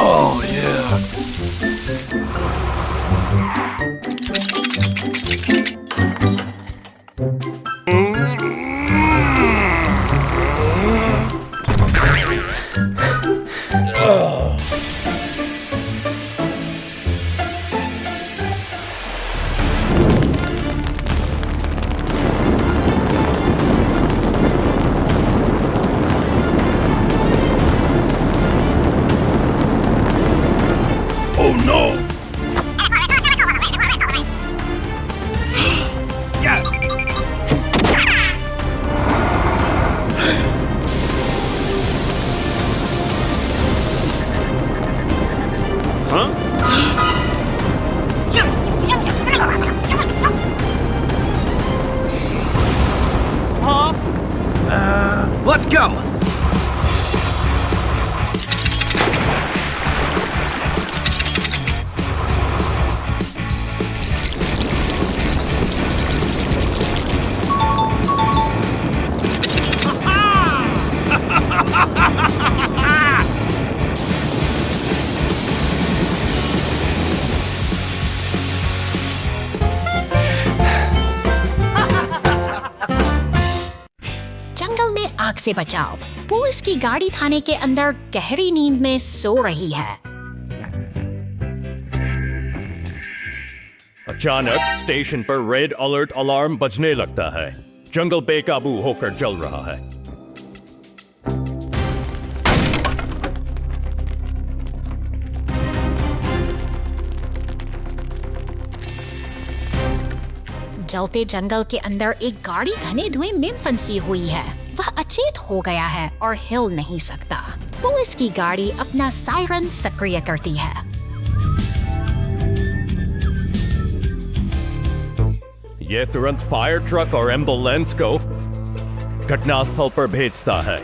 Oh yeah. Oh no! Yes! Let's go! जंगल में आग से बचाव। पुलिस की गाड़ी थाने के अंदर गहरी नींद में सो रही है। अचानक स्टेशन पर रेड अलर्ट अलार्म बजने लगता है। जंगल बेकाबू होकर जल रहा है। जलते जंगल के अंदर एक गाड़ी घने धुएं में फंसी हुई है। वह अचेत हो गया है और हिल नहीं सकता। पुलिस की गाड़ी अपना सायरन सक्रिय करती है। यह तुरंत फायर ट्रक और एम्बुलेंस को घटनास्थल पर भेजता है।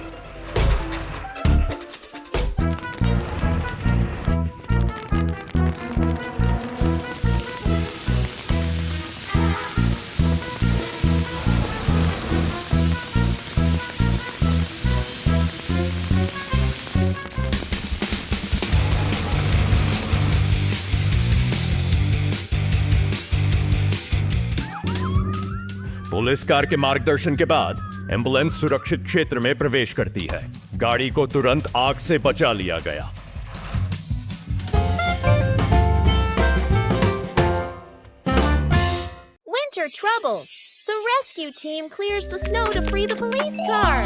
पुलिस कार के मार्गदर्शन के बाद एम्बुलेंस सुरक्षित क्षेत्र में प्रवेश करती है। गाड़ी को तुरंत आग से बचा लिया गया। Winter trouble. The rescue team clears the snow to free the police car.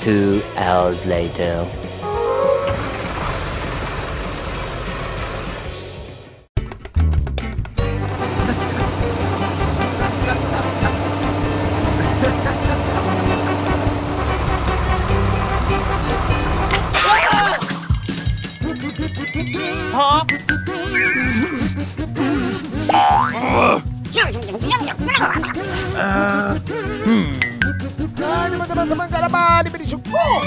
Two hours later. Teman-teman kalaban diberi syukur.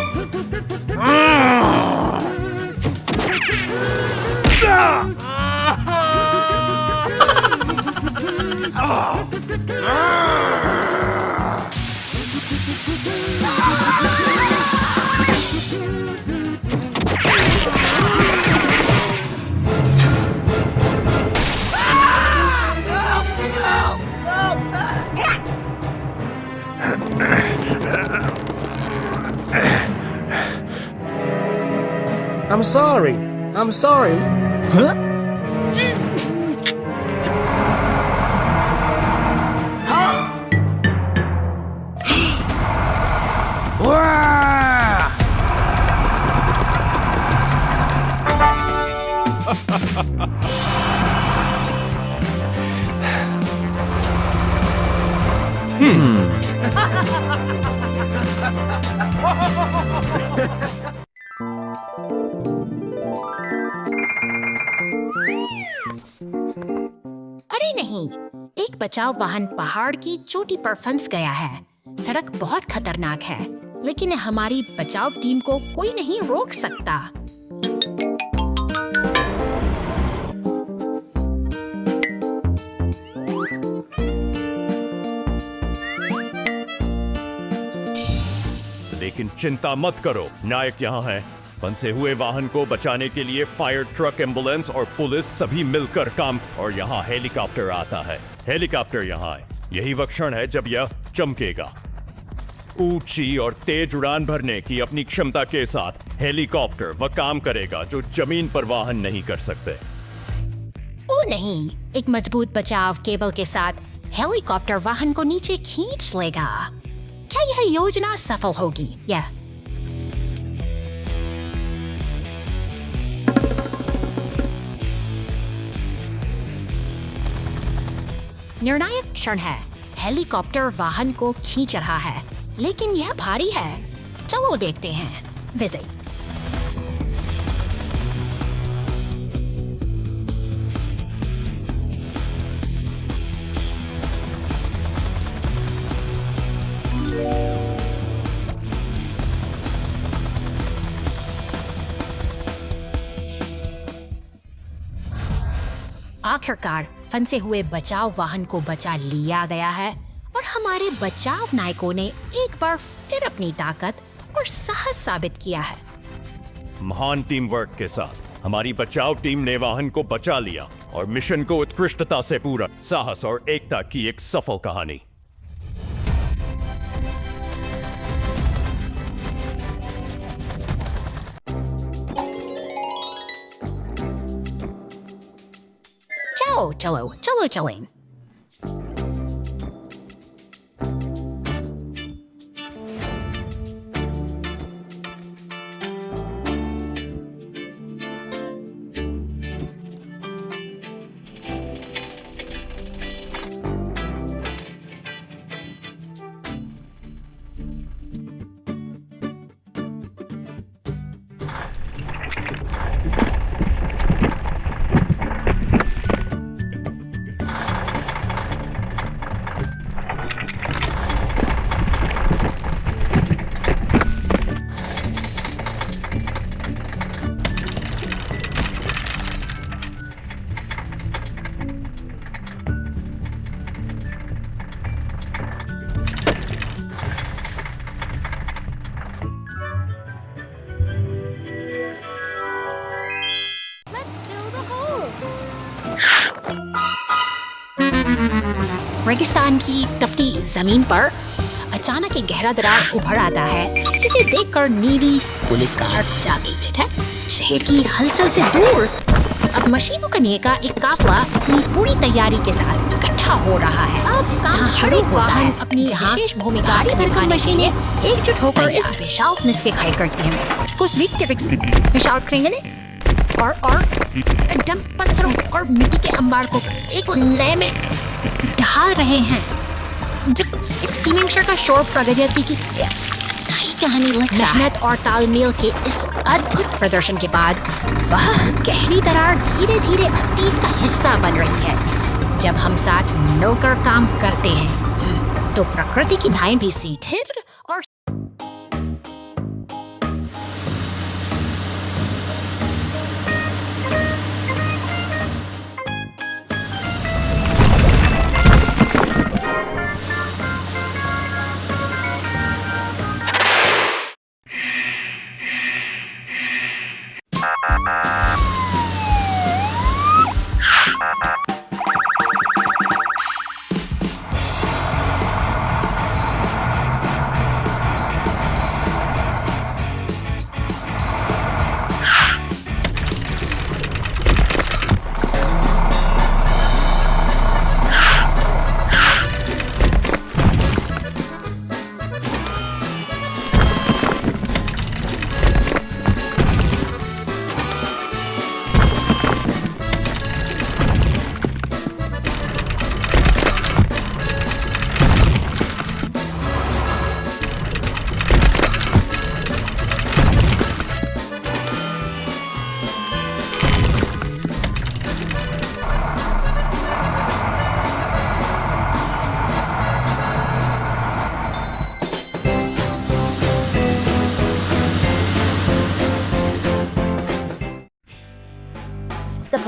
I'm sorry. I'm sorry. Huh? Wah! अरे नहीं, एक बचाव वाहन पहाड़ की चोटी पर फंस गया है। सड़क बहुत खतरनाक है, लेकिन हमारी बचाव टीम को कोई नहीं रोक सकता। लेकिन चिंता मत करो, नायक यहाँ है। फंसे हुए वाहन को बचाने के लिए फायर ट्रक, एम्बुलेंस और पुलिस सभी मिलकर काम, और यहाँ हेलीकॉप्टर आता है। हेलीकॉप्टर यहाँ है, यही वह क्षण है जब यह चमकेगा। ऊंची और तेज उड़ान भरने की अपनी क्षमता के साथ हेलीकॉप्टर वह काम करेगा जो जमीन पर वाहन नहीं कर सकते। ओ नहीं, एक मजबूत बचाव केबल के साथ हेलीकॉप्टर वाहन को नीचे खींच लेगा। क्या यह योजना सफल होगी? या निर्णायक क्षण है। हेलीकॉप्टर वाहन को खींच रहा है, लेकिन यह भारी है। चलो देखते हैं। विजय, आखिरकार फंसे हुए बचाव वाहन को बचा लिया गया है और हमारे बचाव नायकों ने एक बार फिर अपनी ताकत और साहस साबित किया है। महान टीम वर्क के साथ हमारी बचाव टीम ने वाहन को बचा लिया और मिशन को उत्कृष्टता से पूरा। साहस और एकता की एक सफल कहानी। चलो चलो चलें। रेगिस्तान की तपती जमीन पर अचानक एक गहरा दरार उभर आता है, जिसे देखकर नीली पुलिस कार जागी है। शहर की हलचल से दूर अब मशीनों का का एक काफिला अपनी पूरी तैयारी के साथ इकट्ठा हो रहा है। अब काम शुरू होता है। अपनी विशेष भूमिका भरकर मशीनें एकजुट होकर इस विशाल निस्फे खाई करती हैं। कुछ विशाल क्रेंगने और एकदम पत्थरों और मिट्टी के अंबार को एक लय में ढाल रहे हैं। जब एक सीमेंट का शोर प्रगति की नई कहानी लिख रहा है। मेहनत और तालमेल के इस अद्भुत प्रदर्शन के बाद वह गहरी दरार धीरे धीरे अतीत का हिस्सा बन रही है। जब हम साथ मिलकर काम करते हैं तो प्रकृति की धाएं भी स्थिर और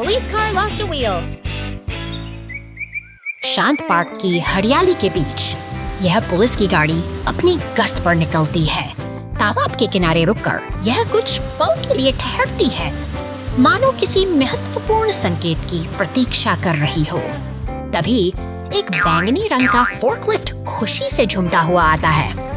police car lost a wheel. शांत पार्क की हरियाली के बीच यह पुलिस की गाड़ी अपनी गश्त पर निकलती है। तालाब के किनारे रुककर यह कुछ पल के लिए ठहरती है, मानो किसी महत्वपूर्ण संकेत की प्रतीक्षा कर रही हो। तभी एक बैंगनी रंग का फोर्कलिफ्ट खुशी से झूमता हुआ आता है।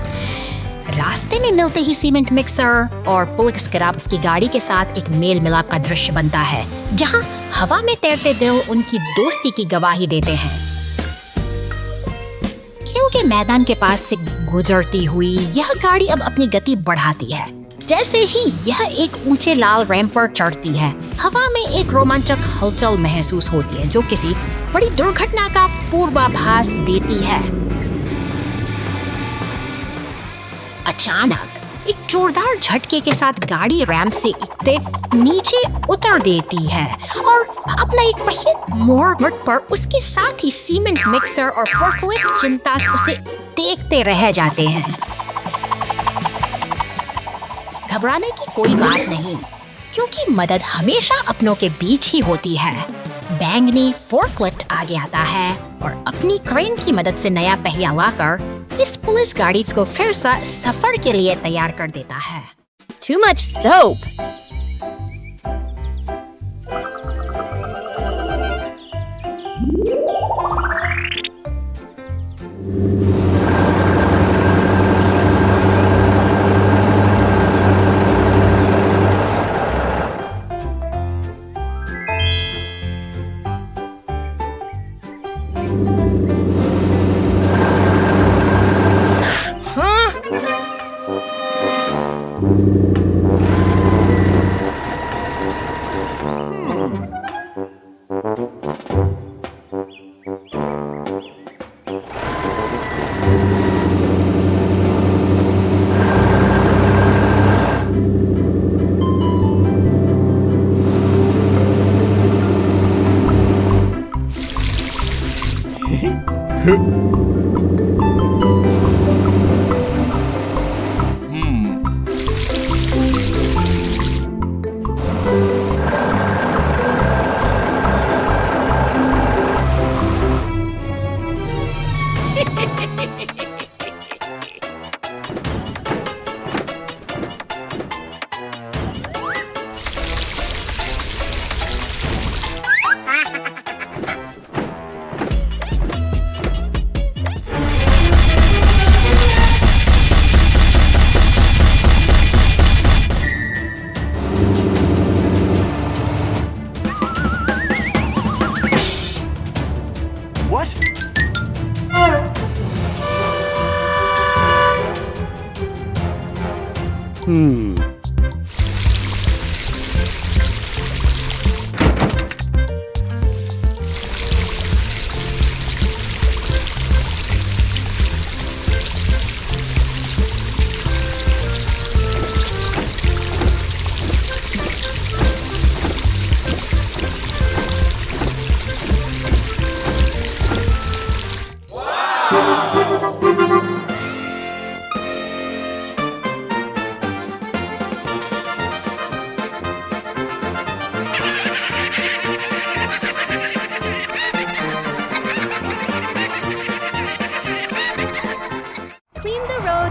रास्ते में मिलते ही सीमेंट मिक्सर और पुलिस ग्राब्स की गाड़ी के साथ एक मेल मिलाप का दृश्य बनता है, जहां हवा में तैरते दिल उनकी दोस्ती की गवाही देते हैं। खेल के मैदान के पास से गुजरती हुई यह गाड़ी अब अपनी गति बढ़ाती है। जैसे ही यह एक ऊंचे लाल रैंप पर चढ़ती है, हवा में एक रोमांचक हलचल महसूस होती है जो किसी बड़ी दुर्घटना का पूर्वाभास देती है। अचानक एक जोरदार झटके के साथ गाड़ी रैंप से इकते नीचे उतर देती है और अपना एक पहिए मोड़ पर उसके साथ ही सीमेंट मिक्सर और फोर्कलिफ्ट चिंता से उसे देखते रह जाते हैं। घबराने की कोई बात नहीं, क्योंकि मदद हमेशा अपनों के बीच ही होती है। बैंगनी फोर्कलिफ्ट आगे आता है और अपनी क्रेन की मदद से नया पहिया लाकर इस पुलिस गाड़ी को फिर से सफर के लिए तैयार कर देता है। Too much soap.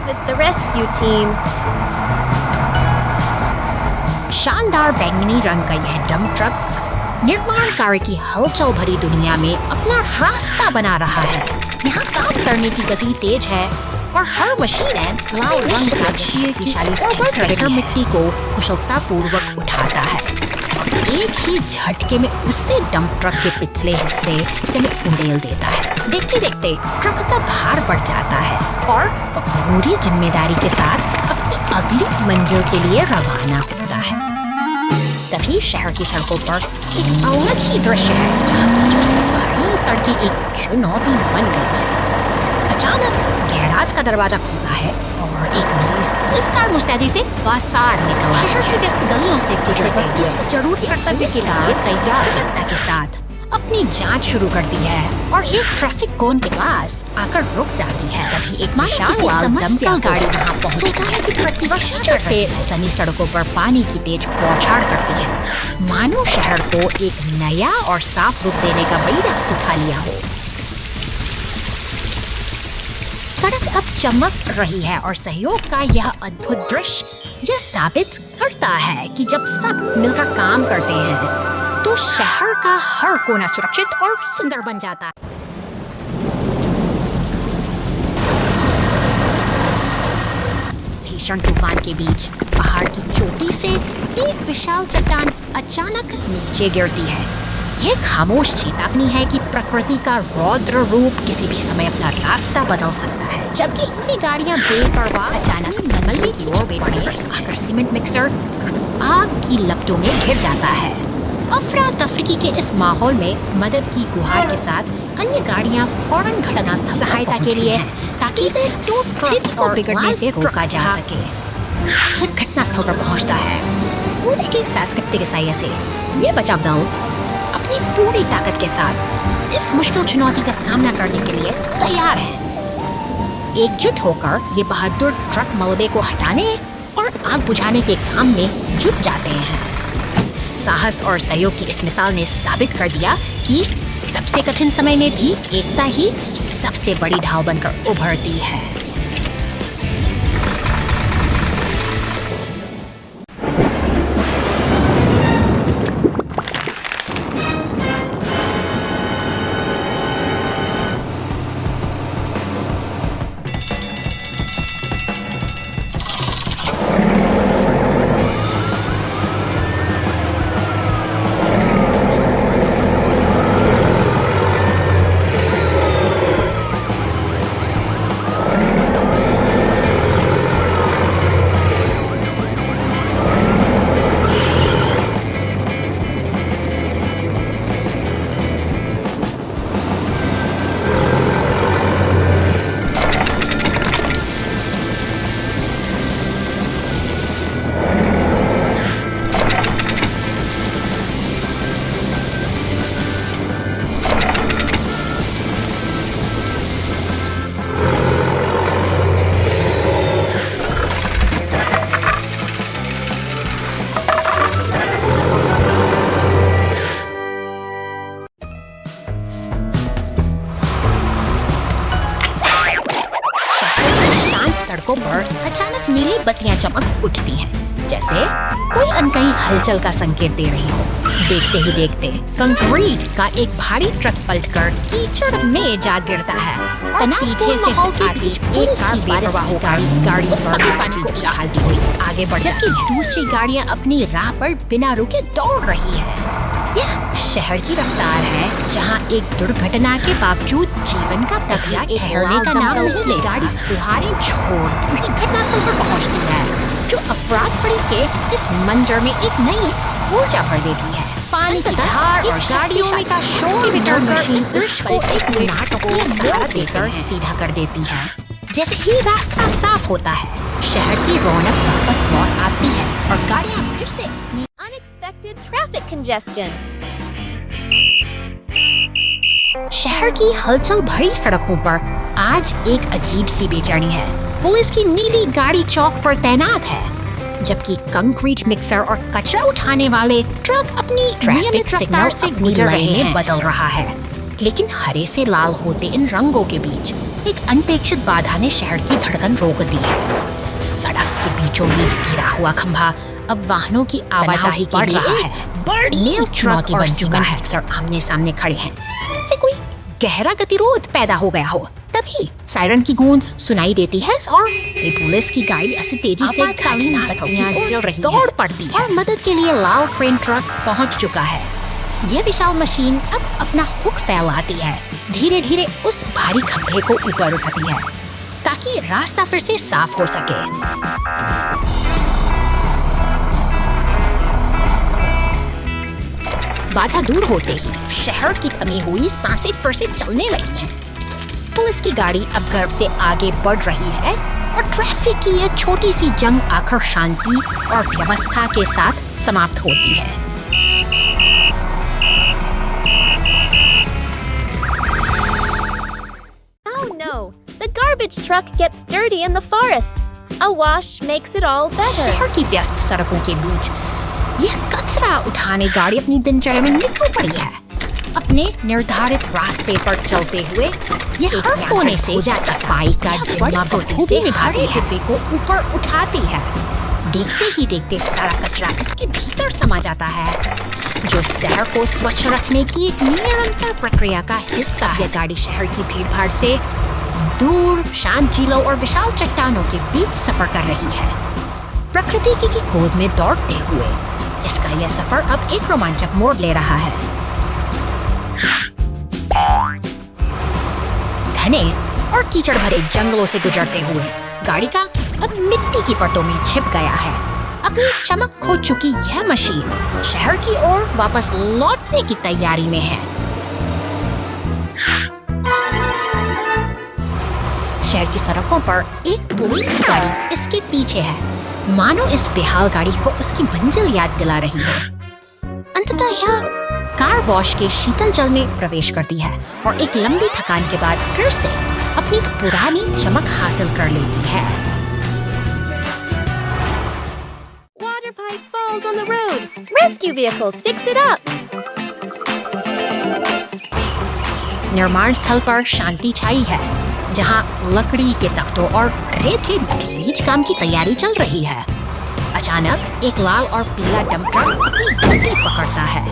With the rescue team. शानदार बैंगनी रंग का यह डंप ट्रक निर्माण कार्य की हलचल भरी दुनिया में अपना रास्ता बना रहा है। यहाँ काम करने की गति तेज है और हर मशीन लाल रंग का ट्रैक्टर मिट्टी को कुशलता पूर्वक उठाता है। एक ही झटके में उससे डंप ट्रक के पिछले हिस्से से उड़ेल देता है। देखते देखते ट्रक का भार बढ़ जाता है और पूरी जिम्मेदारी के साथ अपनी अगली मंजिल के लिए रवाना होता है। तभी शहर की सड़कों पर एक अलग ही दृश्य है, जहाँ सड़कें एक चुनौती बन गई है। अचानक गैराज का दरवाजा खुलता है और एक नीली पुलिस कार मुस्तैदी से बाहर निकल शहर की व्यस्त गलियों से किसी जरूरी कर्तव्य के लिए तैयार के साथ अपनी जांच शुरू करती है और एक ट्रैफिक कोन के पास आकर रुक जाती है। तभी एक विशाल लाल दमकल गाड़ी वहाँ पहुँचती है कि प्रतिवर्षा से सनी सड़कों पर पानी की तेज बौछार करती है, मानो शहर को एक नया और साफ रूप देने का बड़ी वक्त दिखा लिया हो। सड़क अब चमक रही है और सहयोग का यह अद्भुत दृश्य यह साबित करता है कि जब सब मिलकर काम करते हैं तो शहर का हर कोना सुरक्षित और सुंदर बन जाता है। भीषण तूफान के बीच पहाड़ की चोटी से एक विशाल चट्टान अचानक नीचे गिरती है। ये खामोश चेतावनी है कि प्रकृति का रौद्र रूप किसी भी समय अपना रास्ता बदल सकता है। जबकि ये गाड़ियां बेपरवाह अचानक मलबे की ओर बढ़ने आकर सीमेंट मिक्सर आग की लपटों में घिर जाता है। अफरा तफरी के इस माहौल में मदद की गुहार के साथ अन्य गाड़ियां फौरन घटनास्थल सहायता के लिए ताकि स्थिति को बिगड़ने से रोका जा सके। घटनास्थल पर पहुंचता है। पुणे के सांस्कृतिक ईसाई से ये बचाव दल अपनी पूरी ताकत के साथ इस मुश्किल चुनौती का सामना करने के लिए तैयार है। एकजुट होकर ये बहादुर ट्रक मलबे को हटाने और आग बुझाने के काम में जुट जाते हैं। साहस और सहयोग की इस मिसाल ने साबित कर दिया कि सबसे कठिन समय में भी एकता ही सबसे बड़ी ढाल बनकर उभरती है। सड़कों पर अचानक नीली बत्तियां चमक उठती हैं, जैसे कोई अनकही हलचल का संकेत दे रही हो। देखते ही देखते कंक्रीट का एक भारी ट्रक पलटकर कीचड़ में जा गिरता है। पीछे से आती एक गाड़ी पानी को उछालती हुई आगे बढ़ जाती है। दूसरी गाड़ियां अपनी राह पर बिना रुके दौड़ रही है। यह शहर की रफ्तार है, जहां एक दुर्घटना के बावजूद जीवन का तकिया ठहरने का नाम नहीं ले। गाड़ी फुहारें छोड़ती हुई घटनास्थल पर पहुंचती है, जो अफराद फड़ी के इस मंजर में एक नई ऊर्जा भर देती है। पानी की धार और गाड़ियों का शोर मिटाकर इस दृश्य को एक नाटकीय सहारा देकर सीधा कर देती है। जैसे ही रास्ता साफ होता है, शहर की रौनक वापस लौट आती है और गाड़ियां फिर से Unexpected traffic congestion. शहर की हलचल भरी सड़कों पर आज एक अजीब सी बेचैनी है। पुलिस की नीली गाड़ी चौक पर तैनात है, जबकि कंक्रीट मिक्सर और कचरा उठाने वाले ट्रक अपनी ट्रैफिक सिग्नल से गुजर रहे हैं बदल रहा है। लेकिन हरे से लाल होते इन रंगों के बीच एक अनपेक्षित बाधा ने शहर की धड़कन रोक दी है। सड़क के बीचों बीच गिरा हुआ खंभा अब वाहनों की आवाजाही बढ़ रहा है। बड़ी चुनौती बन चुका है। सर आमने सामने खड़े हैं, जैसे कोई गहरा गतिरोध पैदा हो गया हो। तभी सायरन की गूंज सुनाई देती है और एक पुलिस की गाड़ी ऐसी तेजी से बत्तियां जल रही दौड़ पड़ती है और मदद के लिए लाल क्रेन ट्रक पहुंच चुका है। यह विशाल मशीन अब अपना हुक फैलाती है, धीरे धीरे उस भारी खंभे को ऊपर उठाती है ताकि रास्ता फिर से साफ हो सके। बाधा दूर होते ही शहर की थमी हुई सांसें फिर से चलने लगी हैं। पुलिस की गाड़ी अब गर्व से आगे बढ़ रही है और ट्रैफिक की यह छोटी सी जंग आखिर शांति और व्यवस्था के साथ समाप्त होती है। garbage truck gets dirty in the forest. A wash makes it all better. शहर की व्यस्त सड़कों के बीच यह कचरा उठाने गाड़ी अपनी दिनचर्या में निकल पड़ी है। अपने निर्धारित रास्ते पर चलते हुए यह हर कोने से सफाई का जिम्मेदारी से हरे डिब्बे को ऊपर उठाती है। देखते ही देखते सारा कचरा इसके भीतर समा जाता है, जो शहर को स्वच्छ रखने की एक निरंतर प्रक्रिया का हिस्सा है। यह गाड़ी शहर की भीड़भाड़ से दूर शांत झीलों और विशाल चट्टानों के बीच सफर कर रही है, प्रकृति की गोद में दौड़ते हुए। इसका यह सफर अब एक रोमांचक मोड़ ले रहा है। घने और कीचड़ भरे जंगलों से गुजरते हुए गाड़ी का अब मिट्टी की परतों में छिप गया है। अपनी चमक खो चुकी यह मशीन शहर की ओर वापस लौटने की तैयारी में है। शहर की सड़कों पर एक पुलिस की गाड़ी इसके पीछे है, मानो इस बेहाल गाड़ी को उसकी मंजिल याद दिला रही है। अंततः यह कार वॉश के शीतल जल में प्रवेश करती है और एक लंबी थकान के बाद फिर से अपनी पुरानी चमक हासिल कर लेती है। Water pipe falls on the road. Rescue vehicles fix it up. निर्माण स्थल पर शांति छाई है, जहां लकड़ी के तख्तों और रेत के बीच काम की तैयारी चल रही है। अचानक एक लाल और पीला डंप ट्रक अपनी गति पकड़ता है,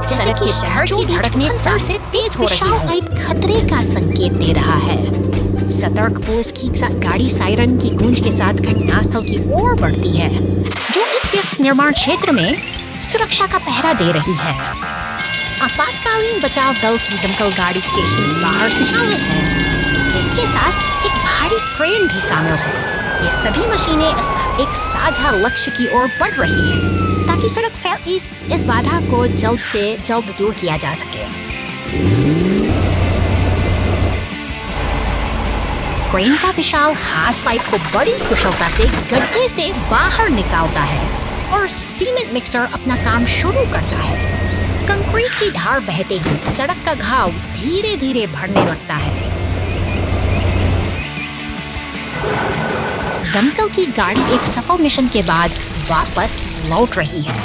जैसे कि शहर की धड़कनें फिर से तेज हो रही है। एक खतरे का संकेत दे रहा है। सतर्क पुलिस की गाड़ी सायरन की गूंज के साथ घटनास्थल की ओर बढ़ती है, जो इस व्यस्त निर्माण क्षेत्र में सुरक्षा का पहरा दे रही है। आपातकालीन बचाव दल की दमकल गाड़ी स्टेशन बाहर से शामिल है, जिसके साथ एक भारी क्रेन भी शामिल है। ये सभी मशीनें एक साझा लक्ष्य की ओर बढ़ रही हैं, ताकि सड़क फैली इस बाधा को जल्द से जल्द दूर किया जा सके। क्रेन का विशाल हाथ पाइप को बड़ी कुशलता से गड्ढे से बाहर निकालता है और सीमेंट मिक्सर अपना काम शुरू करता है। कंक्रीट की धार बहते ही सड़क का घाव धीरे धीरे भरने लगता है। दमकल की गाड़ी एक सफल मिशन के बाद वापस लौट रही है।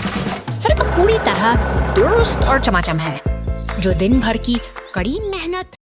सड़क पूरी तरह दुरुस्त और चमाचम है, जो दिन भर की कड़ी मेहनत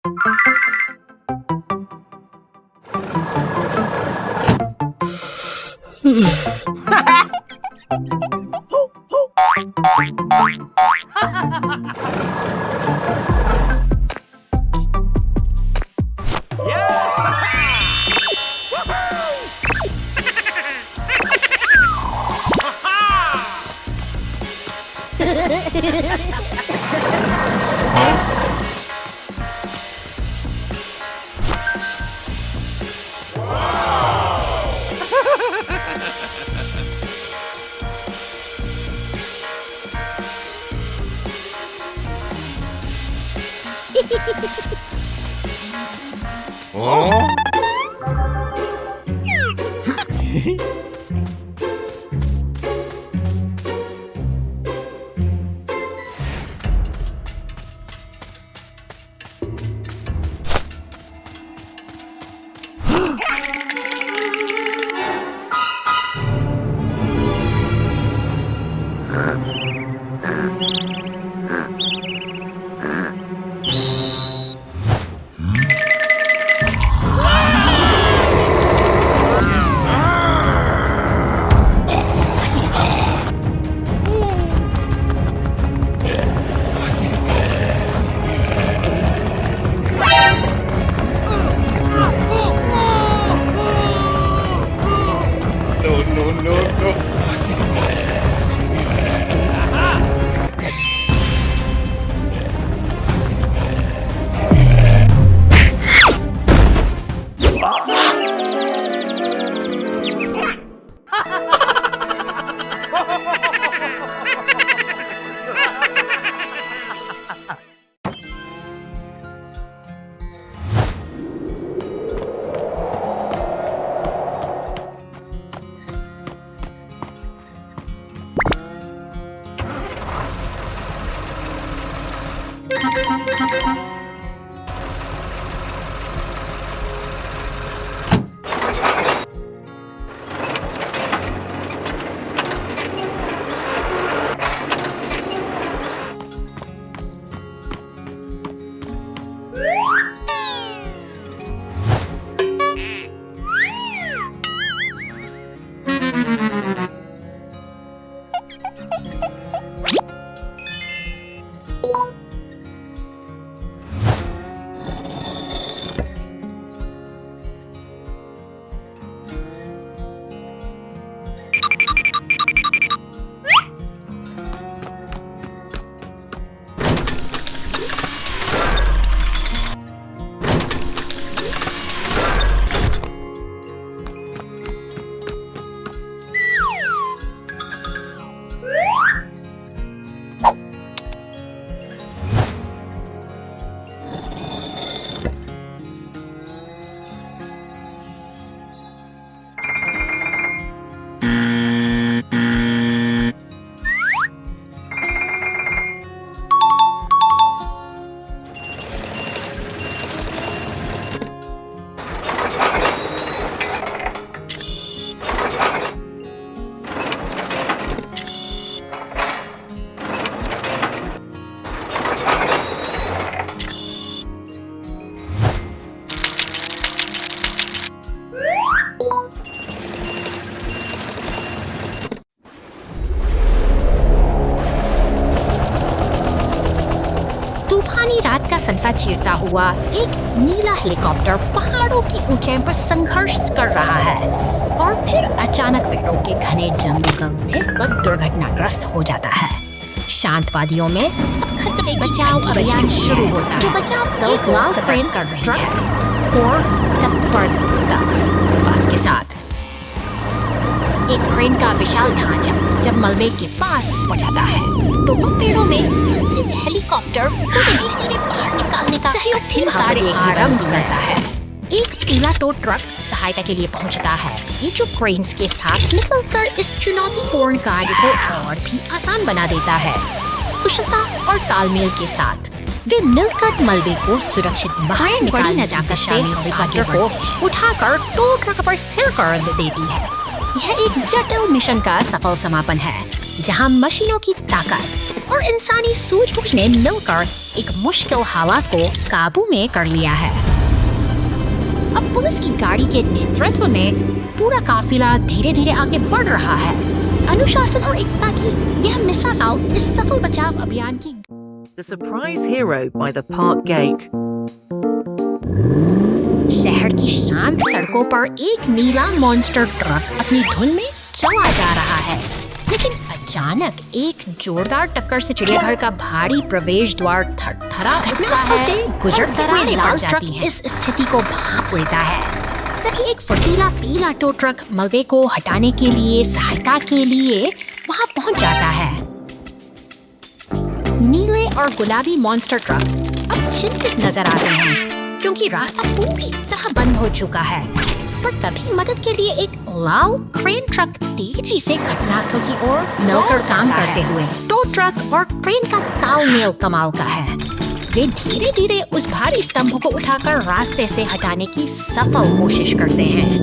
सनफा चीरता हुआ एक नीला हेलीकॉप्टर पहाड़ों की ऊंचाई पर संघर्ष कर रहा है और फिर अचानक पेड़ों के घने जंगल में वह दुर्घटनाग्रस्त हो जाता है। शांत वादियों में खतरे की बचाव अभियान शुरू होता है, जो बचाव दल को लाल ट्रेन कर रहे हैं और तत्परता बस के साथ। एक क्रेन का विशाल ढांचा जब मलबे के पास पहुंचाता है तो वह पेड़ों में फंसे से हेलीकॉप्टर को धीरे धीरे बाहर निकालने का कठिन कार्य आरंभ करता है। एक पीला टो ट्रक सहायता के लिए पहुंचता है, ये जो क्रेन्स के साथ निकलकर इस चुनौतीपूर्ण कार्य को और भी आसान बना देता है। कुशलता और तालमेल के साथ वे मिलकर मलबे को सुरक्षित बाहर निकालने जाकर शामिल हेलीकॉप्टर को उठाकर टो ट्रक पर स्थिर कर देती है। यह एक जटिल मिशन का सफल समापन है, जहां मशीनों की ताकत और इंसानी सूझबूझ ने मिलकर एक मुश्किल हालात को काबू में कर लिया है। अब पुलिस की गाड़ी के नेतृत्व में पूरा काफिला धीरे धीरे आगे बढ़ रहा है। अनुशासन और एकता की यह मिसाल इस सफल बचाव अभियान की। The Surprise Hero by the Park Gate. शहर की शांत सड़कों पर एक नीला मॉन्स्टर ट्रक अपनी धुन में चला जा रहा है, लेकिन अचानक एक जोरदार टक्कर से चिड़ियाघर का भारी प्रवेश द्वार थरथरा घटनास्थल से गुजरते हुए लाल ट्रक इस स्थिति को भांप लेता है। तभी एक फुर्तीला पीला टो ट्रक मलबे को हटाने के लिए सहायता के लिए वहां पहुंच जाता है। नीले और गुलाबी मॉन्स्टर ट्रक अब चिंतित नजर आते हैं क्योंकि रास्ता पूरी तरह बंद हो चुका है। पर तभी मदद के लिए एक लाल क्रेन ट्रक तेजी से घटनास्थल की ओर मिलकर काम करते हुए। टो ट्रक और क्रेन का तालमेल कमाल का है। वे धीरे धीरे उस भारी स्तंभ को उठाकर रास्ते से हटाने की सफल कोशिश करते हैं।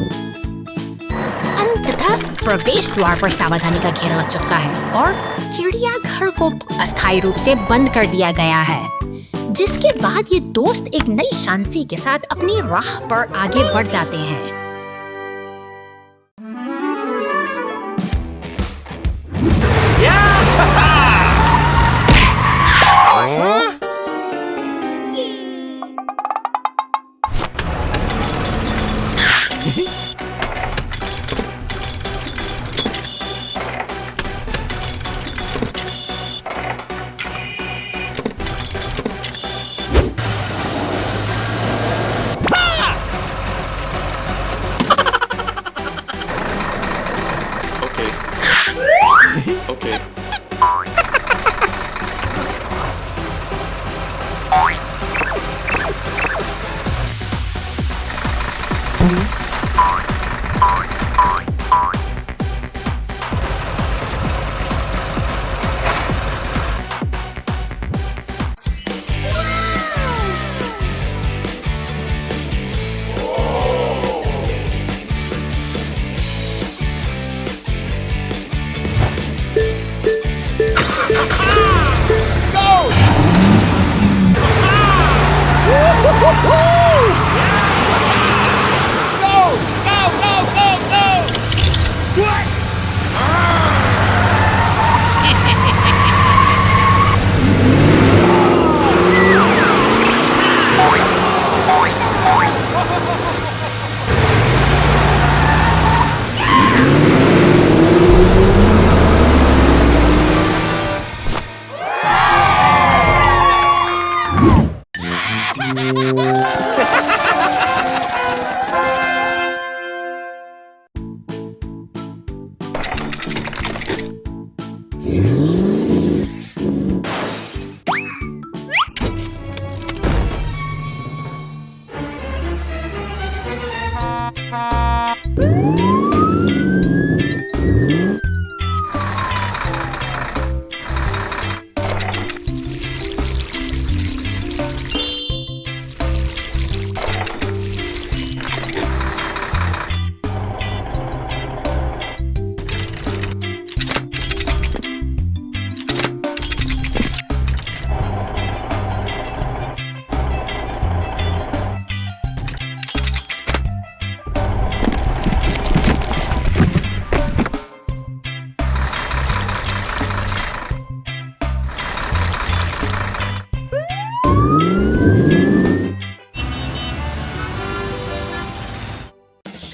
अंततः प्रवेश द्वार पर सावधानी का घेरा लग चुका है और चिड़ियाघर को अस्थायी रूप से बंद कर दिया गया है, जिसके बाद ये दोस्त एक नई शांति के साथ अपनी राह पर आगे बढ़ जाते हैं। Okay.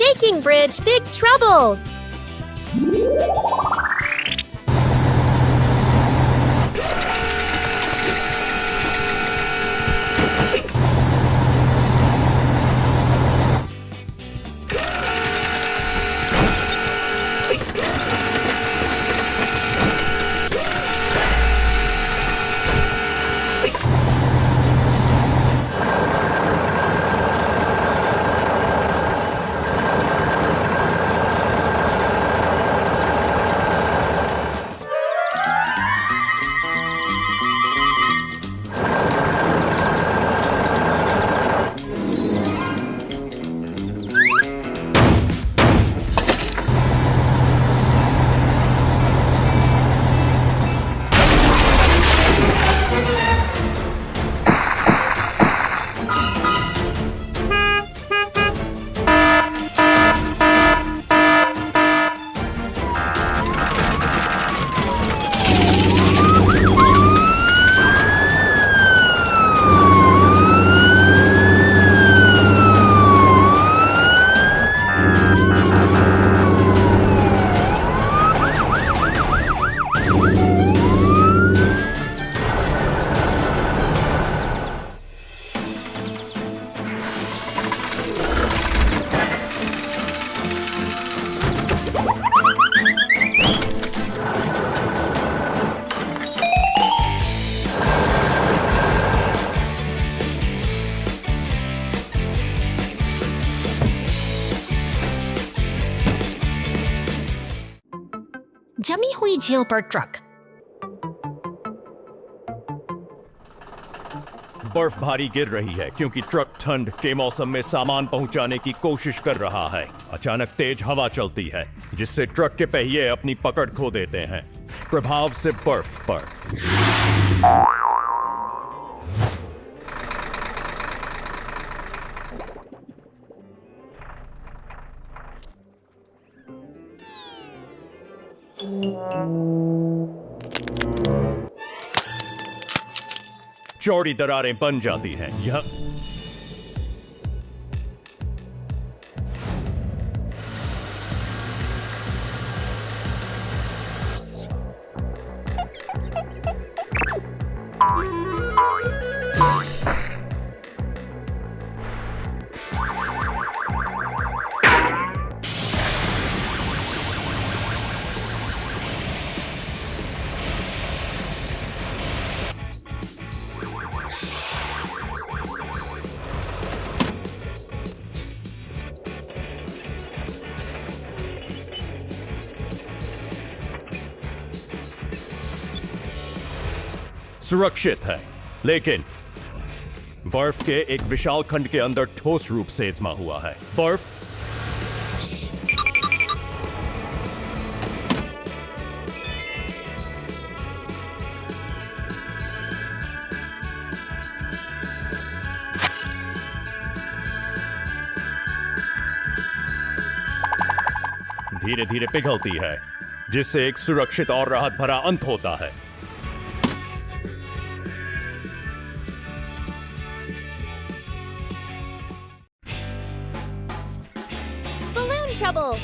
Shaking bridge, big trouble! जमी हुई झील पर ट्रक। बर्फ भारी गिर रही है क्योंकि ट्रक ठंड के मौसम में सामान पहुंचाने की कोशिश कर रहा है। अचानक तेज हवा चलती है जिससे ट्रक के पहिए अपनी पकड़ खो देते हैं प्रभाव से बर्फ पर। चौड़ी दरारें बन जाती हैं। यह सुरक्षित है, लेकिन बर्फ के एक विशाल खंड के अंदर ठोस रूप से जमा हुआ है। बर्फ धीरे धीरे पिघलती है जिससे एक सुरक्षित और राहत भरा अंत होता है। Balloon trouble!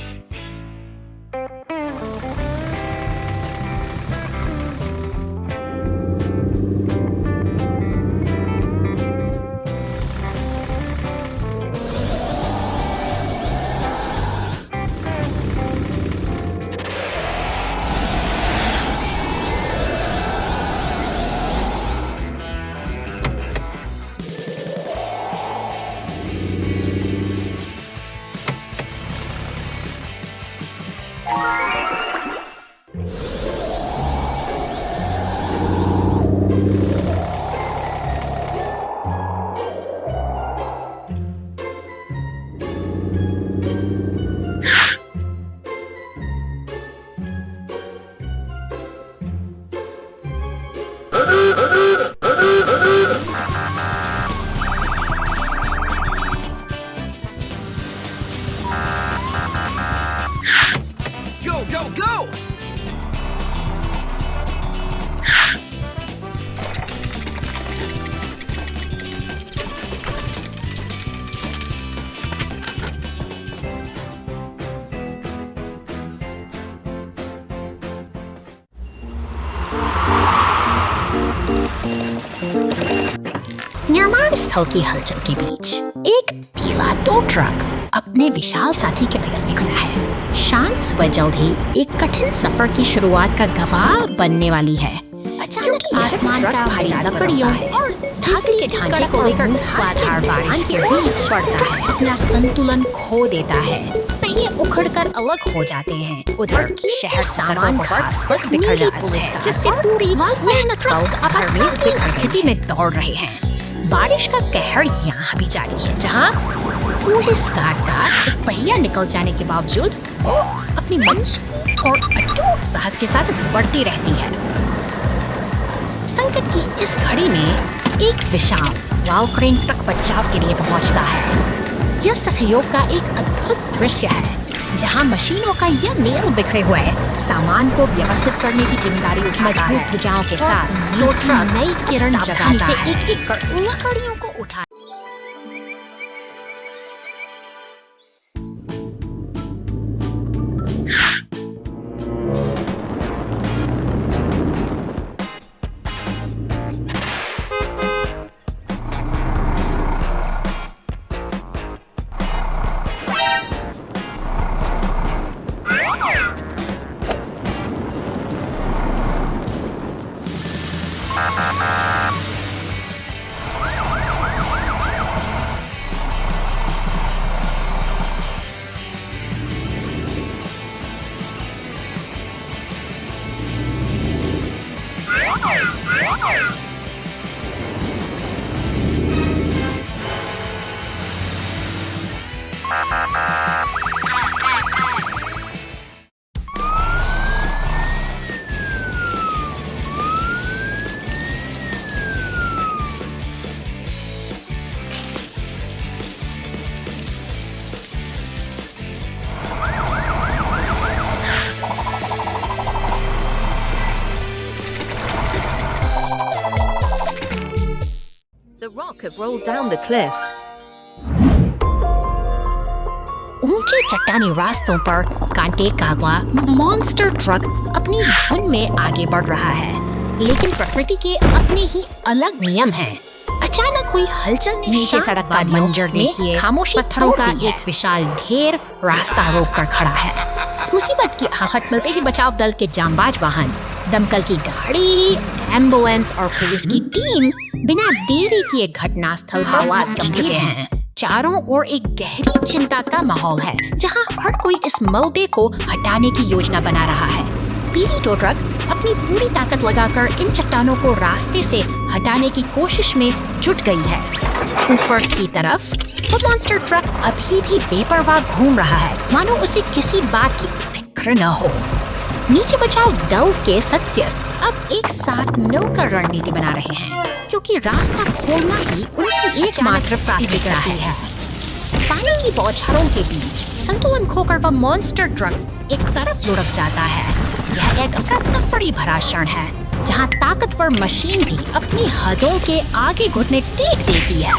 घटनास्थल की हलचल के बीच एक पीला टो ट्रक अपने विशाल साथी के बगल में खड़ा है। शांत सुबह जल्द ही एक कठिन सफर की शुरुआत का गवाह बनने वाली है। अचानक आसमान का भारी लकड़ियों और धातु के ढांचे को लेकर मूसलाधार बारिश के बीच पड़ता है, अपना संतुलन खो देता है। पहिए उखड़कर अलग हो जाते हैं। उधर शहर सामान खास पर बिखर जाता है, जिससे पूरी मेहनत लोग घर में विकट स्थिति में दौड़ रहे हैं। बारिश का कहर यहाँ भी जारी है, जहाँ पुलिस कार का एक पहिया निकल जाने के बावजूद वो अपनी मंच और अटूट साहस के साथ बढ़ती रहती है। संकट की इस घड़ी में एक विशाल वाल क्रेन ट्रक बचाव के लिए पहुंचता है। यह सहयोग का एक अद्भुत दृश्य है, जहां मशीनों का यह मेल बिखरे हुए सामान को व्यवस्थित करने की जिम्मेदारी उठाता है। मजबूत भुजाओं के साथ वो ट्रक नई किरण जगाता है, एक-एक कर लकड़ियों को उठा The rock had rolled down the cliff. ऊंचे चट्टानी रास्तों पर कांटे कागला मॉन्स्टर ट्रक अपनी धुन में आगे बढ़ रहा है, लेकिन प्रकृति के अपने ही अलग नियम हैं। अचानक हुई हलचल ने नीचे सड़क का मंजर देखिए। खामोशी पत्थरों का एक विशाल ढेर रास्ता रोक कर खड़ा है। इस मुसीबत की आहट मिलते ही बचाव दल के जांबाज वाहन, दमकल की गाड़ी, एम्बुलेंस और पुलिस की टीम बिना देरी किए घटनास्थल पर पहुंच चुके हैं। चारों ओर एक गहरी चिंता का माहौल है, जहां हर कोई इस मलबे को हटाने की योजना बना रहा है। पीली टो ट्रक अपनी पूरी ताकत लगाकर इन चट्टानों को रास्ते से हटाने की कोशिश में जुट गई है। ऊपर की तरफ वो मॉन्स्टर ट्रक अभी भी बेपरवाह घूम रहा है, मानो उसे किसी बात की फिक्र न हो। नीचे बचाव दल के सदस्य अब एक साथ मिलकर रणनीति बना रहे हैं, क्योंकि रास्ता खोलना ही उनकी एकमात्र प्राथमिकता है। पानी की बौछारों के बीच संतुलन खोकर वह मॉन्स्टर ट्रक एक तरफ लुढ़क जाता है। यह एक अफरा-तफरी भरा क्षण है, जहां ताकतवर मशीन भी अपनी हदों के आगे घुटने टेक देती है।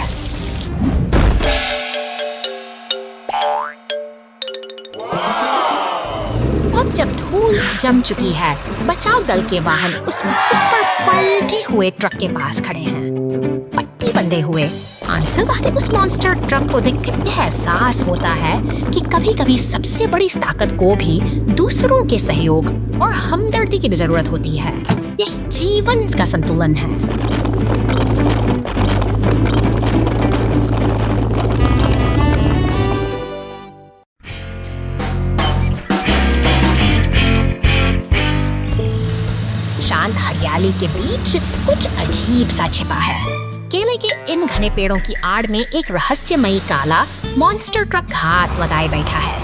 अब जब धूल जम चुकी है, बचाव दल के वाहन उस पर पलटे हुए ट्रक के पास खड़े हैं, पट्टी बंधे हुए। आंसू बहाते उस मॉन्स्टर ट्रक को देखकर यह एहसास होता है कि कभी-कभी सबसे बड़ी ताकत को भी दूसरों के सहयोग और हमदर्दी की जरूरत होती है। यही जीवन का संतुलन है। शांत हरियाली के बीच कुछ अजीब सा छिपा है। केले के इन घने पेड़ों की आड़ में एक रहस्यमयी काला मॉन्स्टर ट्रक घात लगाए बैठा है।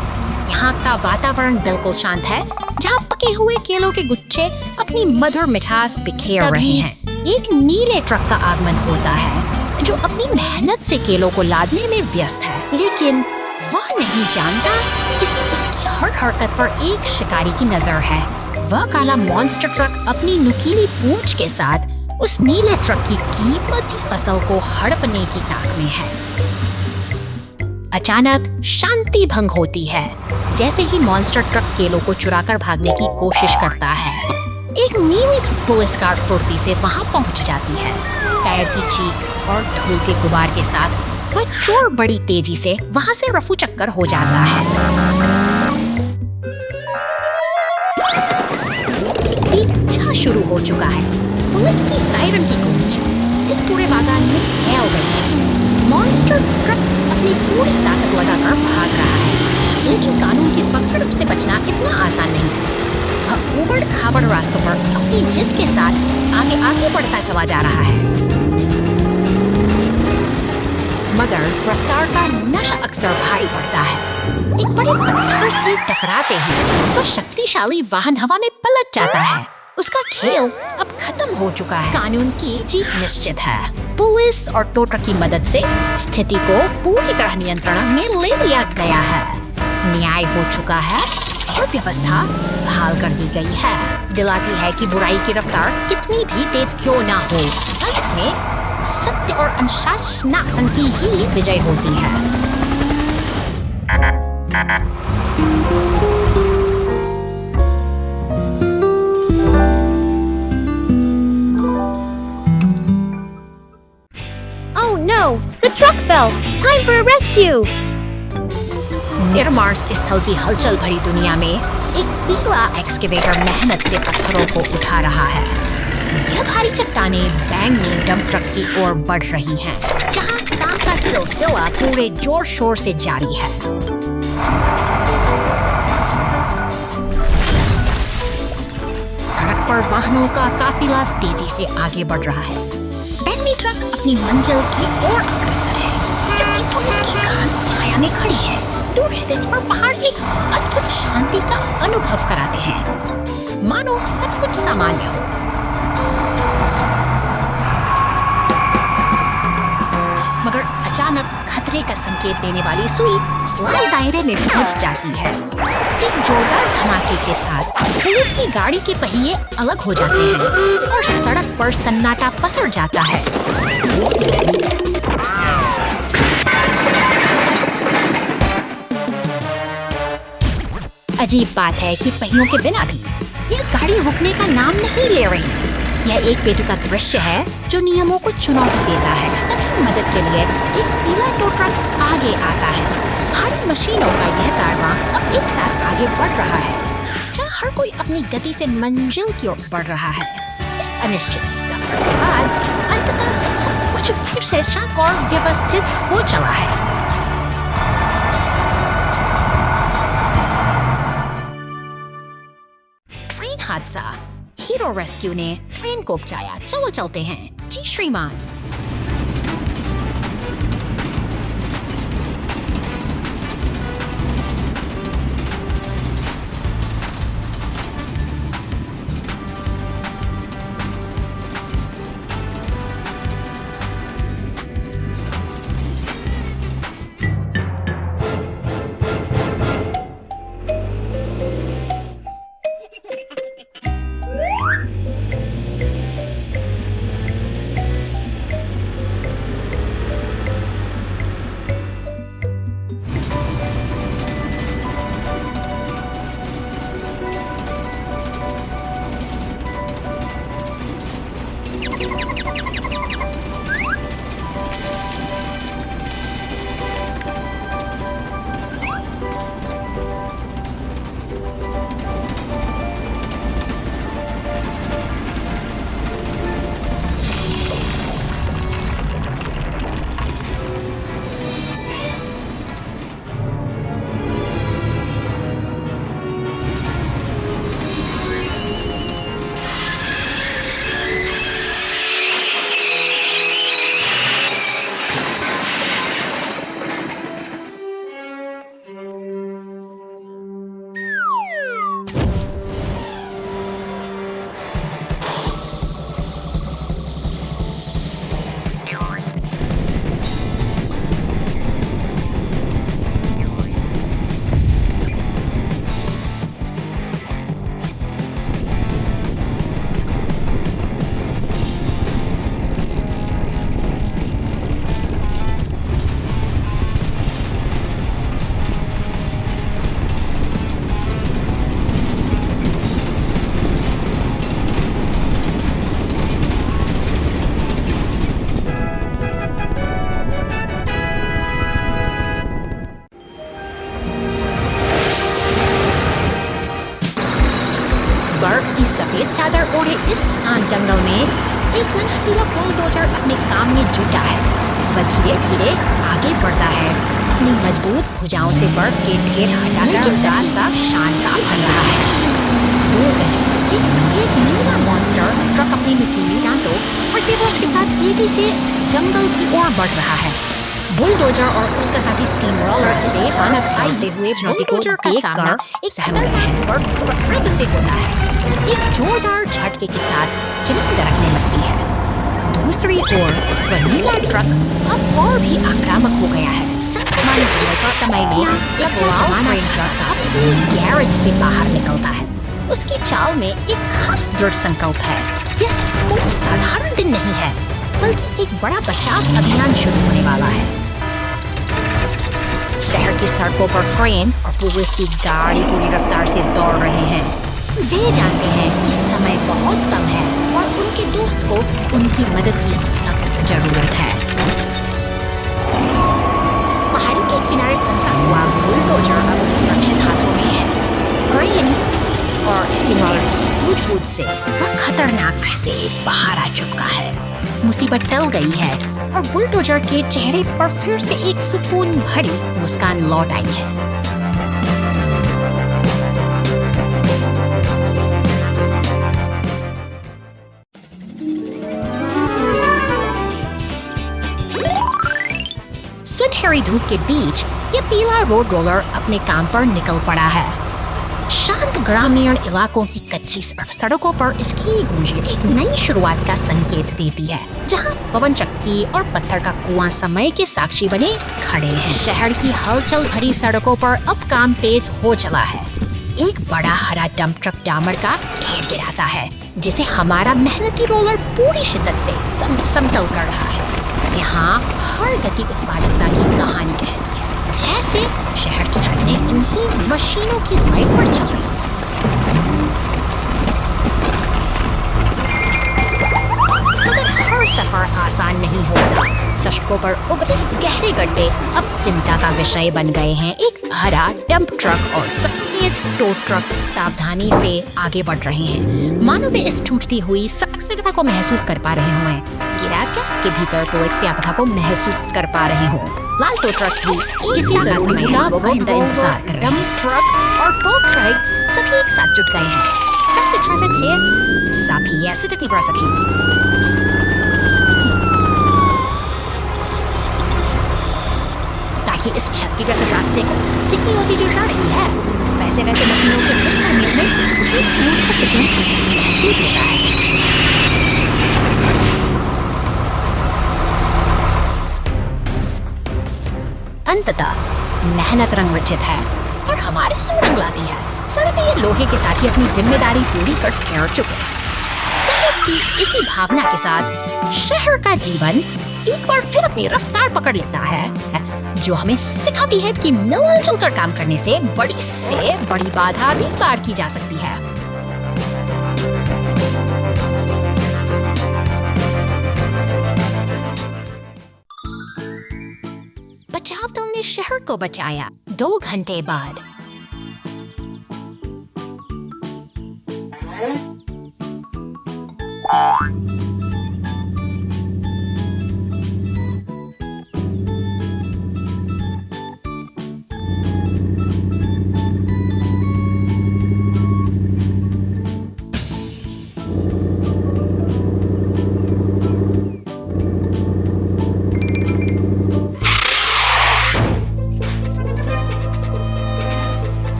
यहाँ का वातावरण बिल्कुल शांत है, जहाँ पके हुए केलों के गुच्छे अपनी मधुर मिठास बिखेर रहे हैं। एक नीले ट्रक का आगमन होता है, जो अपनी मेहनत से केलों को लादने में व्यस्त है, लेकिन वह नहीं जानता कि उसकी हर हरकत पर एक शिकारी की नजर है। वह काला मॉन्स्टर ट्रक अपनी नुकीली पूंछ के साथ उस नीले ट्रक की कीमती फसल को हड़पने की ताक में है। अचानक शांति भंग होती है, जैसे ही मॉन्स्टर ट्रक केलों को चुराकर भागने की कोशिश करता है। एक नीली पुलिस कार फुर्ती से वहां पहुंच जाती है। टायर की चीख और धूल के गुबार के साथ वह चोर बड़ी तेजी से वहां से रफू चक्कर हो जाता है। पीछा शुरू हो चुका है। पुलिस की सायरन की गूंज इस पूरे बागान में फैल गई है। मॉन्स्टर ट्रक अपनी पूरी ताकत लगाकर भाग रहा है, लेकिन कानून की पकड़ से बचना इतना आसान नहीं है। वह उबड़-खाबड़ रास्तों पर अपनी जिद के साथ आगे बढ़ता चला जा रहा है, मगर रफ्तार का नशा अक्सर भारी पड़ता है। एक बड़े पत्थर से टकराते ही वह शक्तिशाली वाहन हवा में पलट जाता है। उसका खेल अब खत्म हो चुका है। कानून की जीत निश्चित है। पुलिस और टो ट्रक की मदद से स्थिति को पूरी तरह नियंत्रण में ले लिया गया है। न्याय हो चुका है और व्यवस्था बहाल कर दी गई है। दिलाती है कि बुराई की रफ्तार कितनी भी तेज क्यों ना हो, अंत में सत्य और अनुशासन की ही विजय होती है। Oh no! The truck fell! Time for a rescue! निर्माण स्थल की हलचल भरी दुनिया में एक पीला एक्सकेवेटर मेहनत से पत्थरों को उठा रहा है। यह भारी चट्टानें बैंग में डंप ट्रक की ओर बढ़ रही हैं, जहां काम का सिलसिला पूरे जोर शोर से जारी है। सड़क पर वाहनों का काफिला तेजी से आगे बढ़ रहा है। बैंगनी ट्रक अपनी मंजिल की ओर अग्रसर है, जबकि पुलिस की कार छाया में खड़ी है। दूर क्षितिज पर पहाड़ एक अद्भुत शांति का अनुभव कराते हैं, मानो सब कुछ सामान्य हो। मगर अचानक खतरे का संकेत देने वाली सुई स्लाइड दायरे में पहुंच जाती है। एक जोरदार धमाके के साथ पुलिस की गाड़ी के पहिए अलग हो जाते हैं और सड़क पर सन्नाटा पसर जाता है। अजीब बात है कि पहियों के बिना भी यह गाड़ी रुकने का नाम नहीं ले रही। यह एक बेतुका दृश्य है जो नियमों को चुनौती देता है। तभी मदद के लिए एक पीला टो ट्रक आगे आता है। भारी मशीनों का यह कारवां अब एक साथ आगे बढ़ रहा है, जहाँ हर कोई अपनी गति से मंजिल की ओर बढ़ रहा है। इस अनिश्चित सफर के बाद अंततः सब कुछ फिर से शांत और व्यवस्थित हो चला है। ट्रेन हादसा। हीरो रेस्क्यू ने ट्रेन को बचाया। चलो चलते हैं। जी श्रीमान। चादर ओढ़े इस शांत जंगल में एक नन्हा बुलडोजर अपने काम में जुटा है। वह धीरे धीरे आगे बढ़ता है, अपनी मजबूत भुजाओं से बर्फ के ढेर हटाकर रास्ता शांत बन रहा है। दूर कहीं एक नीला मॉन्स्टर ट्रक अपनी नुकीली दांतों और तेवोश के साथ तेजी से जंगल की ओर बढ़ रहा है। बुलडोजर और उसका साथी स्टीम रोलर से अचानक आते हुए चुनौती को देखकर एक खतरनाक बर्फ से होता है। एक जोरदार झटके के साथ जमीन दरकने लगती है। दूसरी ओर वह नीला ट्रक अब और भी आक्रामक हो गया है। समय में एक जमाना ट्रक अपनी गैरेज से बाहर निकलता है। उसकी चाल में एक खास दृढ़ संकल्प है। यह कोई साधारण दिन नहीं है, बल्कि एक बड़ा बचाव अभियान शुरू होने वाला है। शहर की सड़कों पर क्रेन और पुलिस की गाड़ी पूरी रफ्तार से दौड़ रहे हैं। वे जानते हैं कि समय बहुत कम है और उनके दोस्त को उनकी मदद की सख्त जरूरत है। पहाड़ी के किनारे फंसा हुआ बुलडोजर अब सुरक्षित हाथों में है। क्रेन और स्टीमर की सूझबूझ से वह खतरनाक से बाहर आ चुका है। मुसीबत टल गई है और बुलडोजर के चेहरे पर फिर से एक सुकून भरी मुस्कान लौट आई है। सुनहरी धूप के बीच ये पीला रोड रोलर अपने काम पर निकल पड़ा है। शांत ग्रामीण इलाकों की कच्ची सड़कों पर इसकी गूंज एक नई शुरुआत का संकेत देती है, जहां पवन चक्की और पत्थर का कुआं समय के साक्षी बने खड़े हैं। शहर की हलचल भरी सड़कों पर अब काम तेज हो चला है। एक बड़ा हरा डंप ट्रक डामर का ढेर गिराता है, जिसे हमारा मेहनती रोलर पूरी शिद्दत से समतल कर रहा है। यहाँ हर गति उत्पादकता की कहानी है, जैसे शहर की धड़कनें इन्हीं मशीनों की लाइट पर चल रही हैं। मगर हर सफर आसान नहीं होता। सड़कों पर उभरे गहरे गड्ढे अब चिंता का विषय बन गए हैं। एक हरा डंप ट्रक और सफेद टो ट्रक सावधानी से आगे बढ़ रहे हैं, मानो वे इस टूटती हुई सड़क को महसूस कर पा रहे हों। गिराज के भीतर तो एक स्यापथा को महसूस कर पा रहे हों। लाल टो ट्रक भी किसी समय का इंतजार कर रहे हैं। डंप ट्रक और टो ट्रक सभी एक साथ जुट गए हैं। सबसे ट्रैफिक से सभी ऐसे तक बढ़ सके ताकि इस क्षतिग्रस्त रास्ते को जितनी होती जो रही है, वैसे वैसे मशीनों के इस तालमेल में एक छोटा सुकून महसूस होता है। अंततः मेहनत रंग रचित है और हमारे सो रंग लाती है। सड़कें ये लोहे के साथ ही अपनी जिम्मेदारी पूरी कर ठहर चुके हैं। सड़क की इसी भावना के साथ शहर का जीवन एक बार फिर अपनी रफ्तार पकड़ लेता है, जो हमें सिखाती है कि मिलजुल कर काम करने से बड़ी बाधा भी पार की जा सकती है। बचाव दल ने शहर को बचाया 2 घंटे बाद।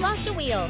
lost a wheel.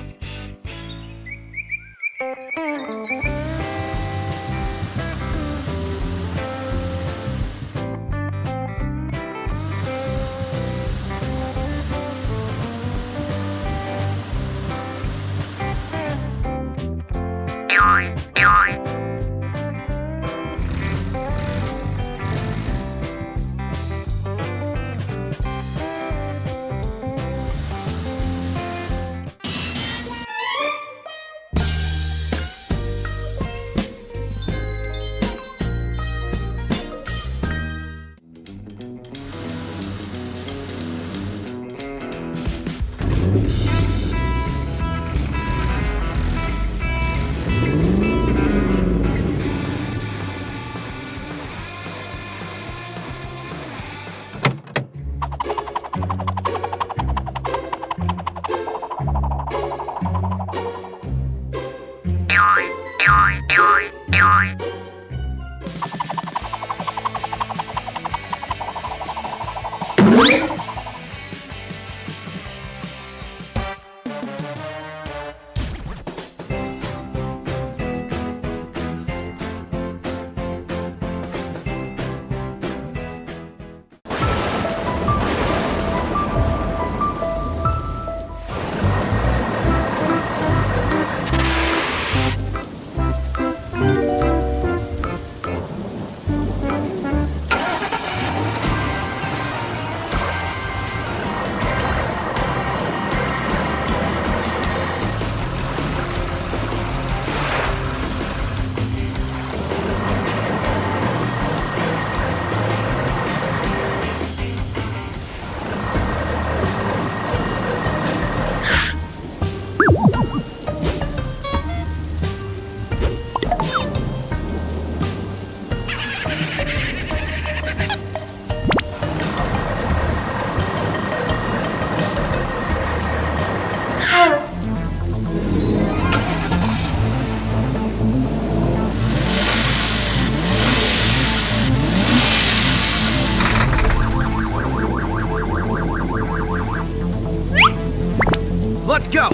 Let's go!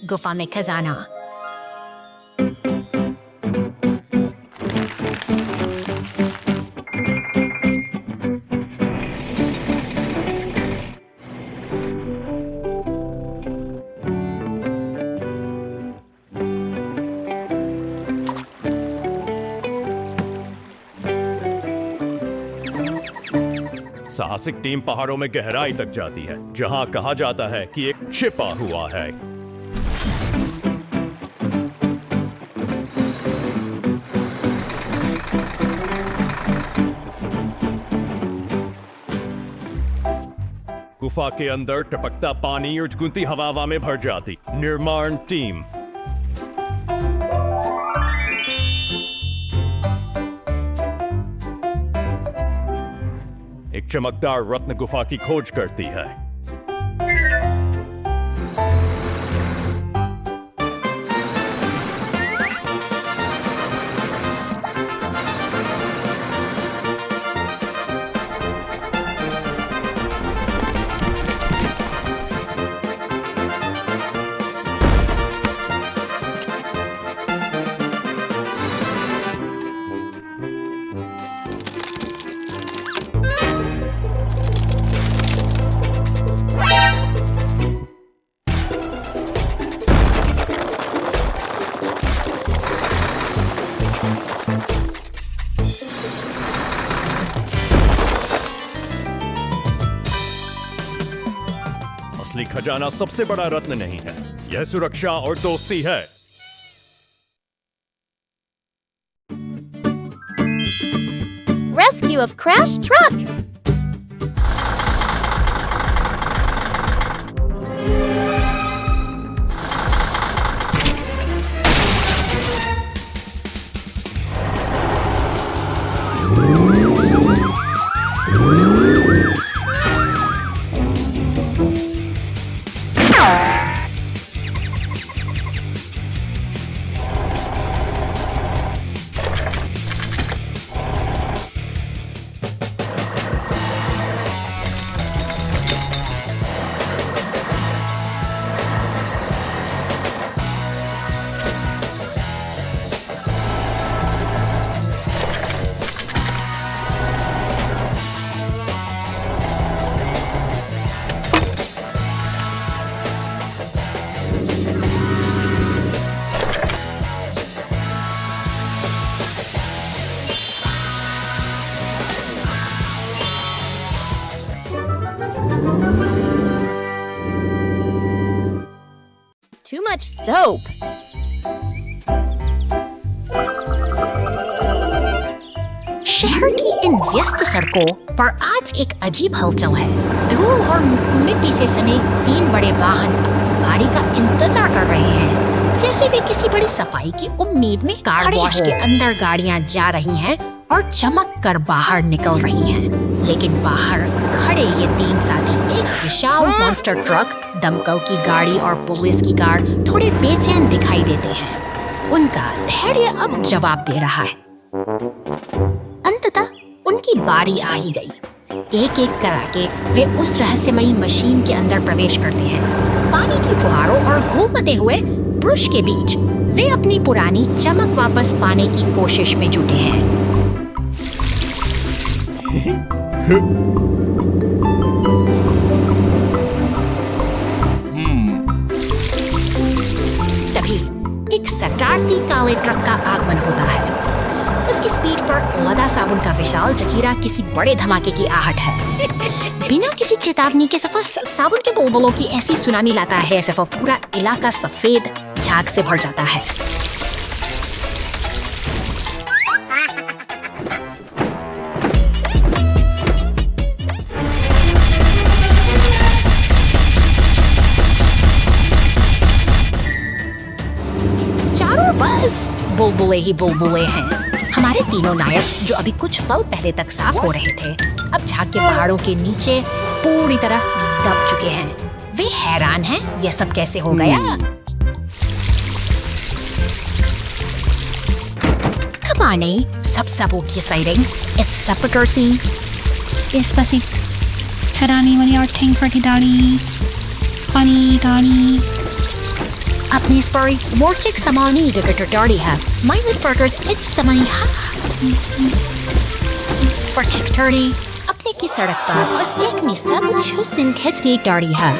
गुफा में खजाना। साहसिक टीम पहाड़ों में गहराई तक जाती है, जहां कहा जाता है कि एक छिपा हुआ है। गुफा के अंदर टपकता पानी और गुनती हवा में भर जाती। निर्माण टीम। एक चमकदार रत्न गुफा की खोज करती है। असली खजाना सबसे बड़ा रत्न नहीं है, यह सुरक्षा और दोस्ती है। rescue of crashed truck. Too much soap. शहर की इन व्यस्त सड़कों पर आज एक अजीब हलचल है। धूल और मिट्टी से सने 3 बड़े वाहन अपनी बारी का इंतजार कर रहे हैं, जैसे वे किसी बड़ी सफाई की उम्मीद में कार वॉश के अंदर गाड़ियां जा रही हैं और चमक कर बाहर निकल रही हैं। लेकिन बाहर खड़े ये 3 साथी, एक विशाल मॉन्स्टर ट्रक, दमकल की गाड़ी और पुलिस की कार, थोड़े बेचैन दिखाई देते हैं। उनका धैर्य अब जवाब दे रहा है। अंततः उनकी बारी आ ही गई। एक एक करके वे उस रहस्यमयी मशीन के अंदर प्रवेश करते हैं। पानी की फुहारों और घूमते हुए ब्रश के बीच वे अपनी पुरानी चमक वापस पाने की कोशिश में जुटे हैं। तभी एक शरारती काले ट्रक का आगमन होता है। उसकी स्पीड पर लदा साबुन का विशाल जखीरा किसी बड़े धमाके की आहट है। बिना किसी चेतावनी के सफर साबुन के बुलबुलों की ऐसी सुनामी लाता है, सफर पूरा इलाका सफेद झाग से भर जाता है। चारों बस बुलबुले ही बुलबुले हैं। हमारे तीनों नायक, जो अभी कुछ पल पहले तक साफ हो रहे थे, अब झाग के पहाड़ों के नीचे पूरी तरह दब चुके हैं। वे हैरान हैं, यह सब कैसे हो गया। Come on, subsabote sighting. It's sepulchre scene. Especially Ferrani when you're ting for Daddy. Funny Daddy. अपनी स्परी मोर्चिक समानी डॉडी है। माइनस बर्गर्स इट्स समानी फर्टिकटरी अपने की सड़क पर बस एक नि सब छुसिन खिच की डॉडी है।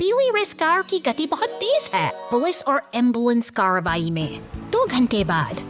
पीली रेस कार की गति बहुत तेज है। पुलिस और एम्बुलेंस कार्रवाई में 2 घंटे बाद